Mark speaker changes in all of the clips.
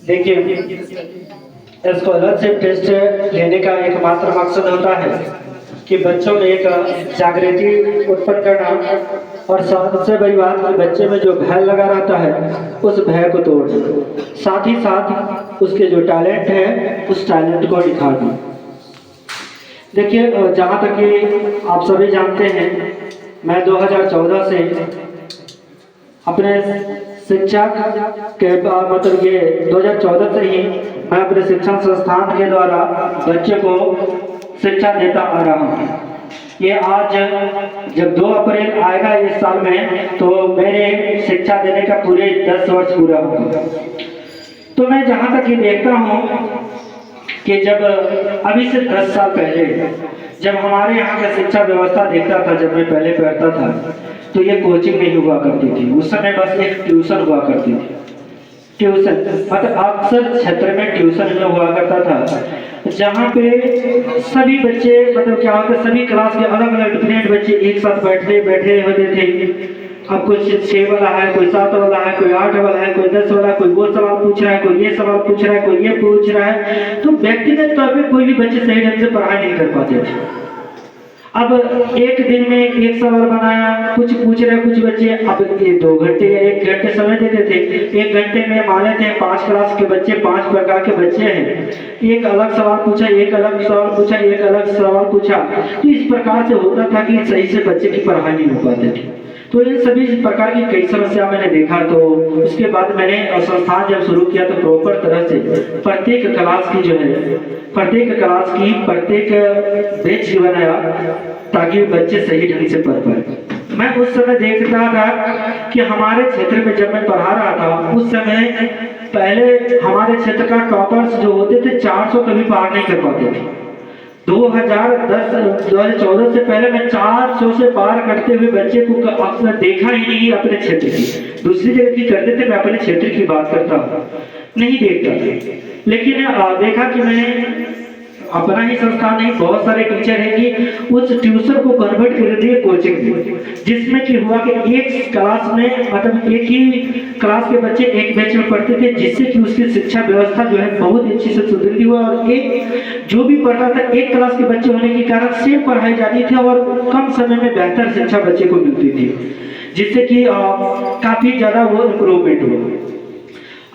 Speaker 1: देखिए, scholarship test लेने का एकमात्र मकसद होता है कि बच्चों में एक जागृति उत्पन्न करना और सबसे बड़ी बात कि बच्चे में जो भय लगा रहता है उस भय को तोड़ना, साथ ही साथ उसके जो टैलेंट है उस टैलेंट को निखारना। देखिए, जहाँ तक कि आप सभी जानते हैं, मैं 2014 से अपने शिक्षा के मतलब ये 2014 से ही मैं अपने शिक्षण संस्थान के द्वारा बच्चे को शिक्षा देता आ रहा हूँ। ये आज जब 2 अप्रैल आएगा इस साल में, तो मेरे शिक्षा देने का पूरे 10 वर्ष पूरा होगा। तो मैं जहाँ तक ये देखता हूँ कि जब अभी से 10 साल पहले जब हमारे यहाँ का शिक्षा व्यवस्था देखता था, जब मैं पहले पढ़ता था, तो ये कोचिंग नहीं हुआ करती थी। उस समय बस एक ट्यूशन हुआ करती थी। ट्यूशन मतलब अक्सर क्षेत्र में ट्यूशन में हुआ करता था, जहाँ पे सभी बच्चे मतलब क्या होता, सभी क्लास के अलग अलग डिफरेंट बच्चे एक साथ बैठे होते थे। अब कुछ 6 वाला है, कोई 7 वाला है, कोई 8 वाला है, कोई 10 वाला, कोई वो सवाल पूछ रहा है, कोई ये सवाल पूछ रहा है, कोई ये पूछ रहा है। तो व्यक्तिगत तौर पे कोई भी बच्चे सही ढंग से पढ़ाई नहीं कर पाते थे। अब एक दिन में एक सवाल बनाया, कुछ पूछ रहे कुछ बच्चे, अब ये 2 घंटे या 1 घंटे समय देते थे। 1 घंटे में मान लेते हैं 5 क्लास के बच्चे, 5 प्रकार के बच्चे हैं, एक अलग सवाल पूछा, एक अलग सवाल पूछा, एक अलग सवाल पूछा। तो इस प्रकार से होता था कि सही से बच्चे की पढ़ाई नहीं हो पाती थी। तो इन सभी प्रकार की कई समस्या मैंने देखा। तो उसके बाद मैंने संस्थान जब शुरू किया तो प्रॉपर तरह से प्रत्येक क्लास की जो है, प्रत्येक क्लास की प्रत्येक बैच भी बनाया ताकि बच्चे सही ढंग से पढ़ पाए। मैं उस समय देखता था कि हमारे क्षेत्र में जब मैं पढ़ा रहा था, उस समय पहले हमारे क्षेत्र का टॉपर्स जो होते थे 400 कभी पार नहीं कर पाते थे। 2014 से पहले मैं 400 से पार करते हुए बच्चे को अक्सर देखा ही नहीं। अपने क्षेत्र की, दूसरी जगह की करते थे, मैं अपने क्षेत्र की बात करता हूँ, नहीं देखता था। लेकिन देखा कि मैंने अपना ही संस्थान नहीं, बहुत सारे टीचर हैं कि उस ट्यूशन को कन्वर्ट कर दिए कोचिंग में, जिसमें कि हुआ कि एक क्लास में मतलब एक ही क्लास के बच्चे एक बैच में पढ़ते थे, जिससे कि उसकी शिक्षा व्यवस्था जो है बहुत अच्छी से सुदृढ़ हुआ। और एक जो भी पढ़ता था, एक क्लास के बच्चे होने के कारण सेम पढ़ाई जाती थी और कम समय में बेहतर शिक्षा बच्चे को मिलती थी, जिससे कि काफी ज्यादा वो इम्प्रूवमेंट हुआ।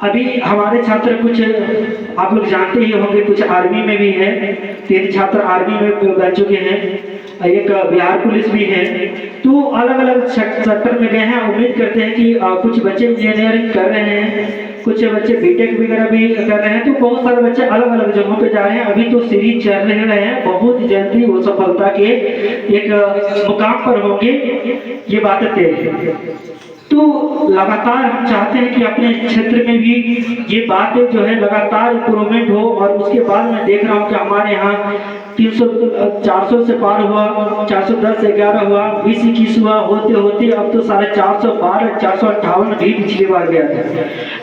Speaker 1: अभी हमारे छात्र कुछ आप लोग जानते ही होंगे, कुछ आर्मी में भी है, 3 छात्र आर्मी में बन चुके हैं, एक बिहार पुलिस भी है। तो अलग अलग सेक्टर में गए हैं। उम्मीद करते हैं कि कुछ बच्चे इंजीनियरिंग कर रहे हैं, कुछ बच्चे बीटेक वगैरह भी कर रहे हैं। तो बहुत सारे बच्चे अलग अलग जगहों पे जा रहे हैं। अभी तो सीरीज चल रहे हैं, बहुत जल्दी वो सफलता के एक मुकाम पर होंगे, ये बात तय है। तो लगातार हम चाहते हैं कि अपने क्षेत्र में भी ये बातें जो है लगातार इम्प्रूवमेंट हो। और उसके बाद मैं देख रहा हूँ कि हमारे यहाँ 400 से पार हुआ, 410 11 हुआ, 20-21 हुआ, होते होते अब तो 450 पार, 458 भी पिछली बार गया था।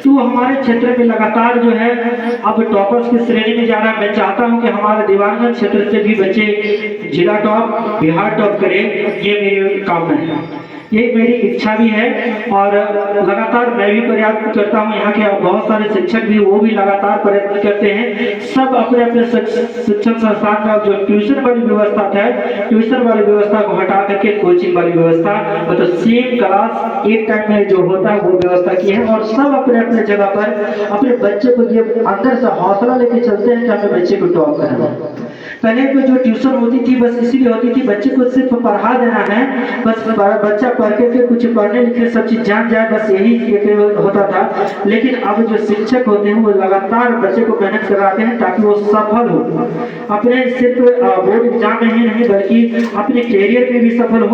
Speaker 1: तो हमारे क्षेत्र में लगातार जो है अब टॉपर्स की श्रेणी में जा रहा है। मैं चाहता हूँ कि हमारे दीवानगंज क्षेत्र से भी बच्चे जिला टॉप, बिहार टॉप करें, ये मेरी कामना है, ये मेरी इच्छा भी है। और लगातार मैं भी प्रयास करता हूँ, यहाँ के बहुत सारे शिक्षक भी वो भी लगातार प्रयत्न करते हैं। सब अपने अपने शिक्षण संस्थान का जो ट्यूशन वाली व्यवस्था था, ट्यूशन वाली व्यवस्था को हटा करके कोचिंग वाली व्यवस्था, मतलब सेम क्लास एक टाइम में जो होता है वो व्यवस्था की है। और सब अपने अपने जगह पर अपने बच्चे को ये अंदर से हौसला लेके चलते हैं कि हमें बच्चे को टॉप करना है। पहले तो जो ट्यूशन होती थी बस इसीलिए होती थी बच्चे को सिर्फ पढ़ा देना है, बस बच्चा पढ़ के कुछ पढ़ने लिखने सब चीज जान जाए, बस यही होता था। लेकिन अब जो शिक्षक होते हैं वो लगातार बच्चे को मेहनत कराते हैं ताकि वो सफल हो, अपने सिर्फ बोर्ड एग्जाम में ही नहीं बल्कि अपने कैरियर में भी सफल हो।